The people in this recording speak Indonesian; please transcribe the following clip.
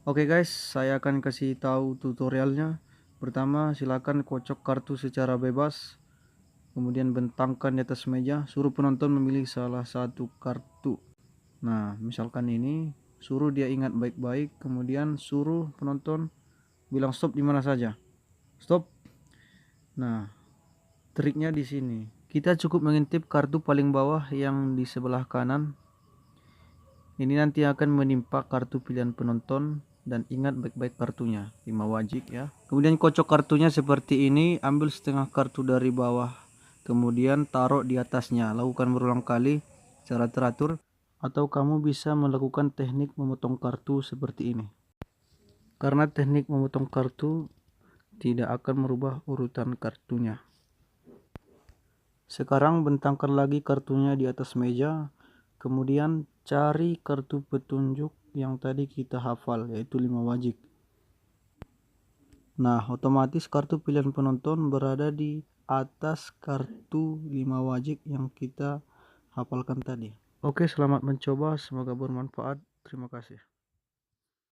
Oke guys, saya akan kasih tahu tutorialnya. Pertama, silakan kocok kartu secara bebas, kemudian bentangkan di atas meja, suruh penonton memilih salah satu kartu. Nah, misalkan ini, suruh dia ingat baik-baik, kemudian suruh penonton bilang stop di mana saja. Stop. Nah, triknya di sini. Kita cukup mengintip kartu paling bawah yang di sebelah kanan. Ini nanti akan menimpa kartu pilihan penonton, dan ingat baik-baik kartunya, 5 wajib ya. Kemudian kocok kartunya seperti ini, ambil setengah kartu dari bawah, kemudian taruh di atasnya. Lakukan berulang kali secara teratur, atau kamu bisa melakukan teknik memotong kartu seperti ini. Karena teknik memotong kartu tidak akan merubah urutan kartunya. Sekarang bentangkan lagi kartunya di atas meja, kemudian cari kartu petunjuk yang tadi kita hafal, yaitu 5 wajib. Nah, otomatis kartu pilihan penonton berada di atas kartu 5 wajib yang kita hafalkan tadi. Oke, selamat mencoba, semoga bermanfaat. Terima kasih.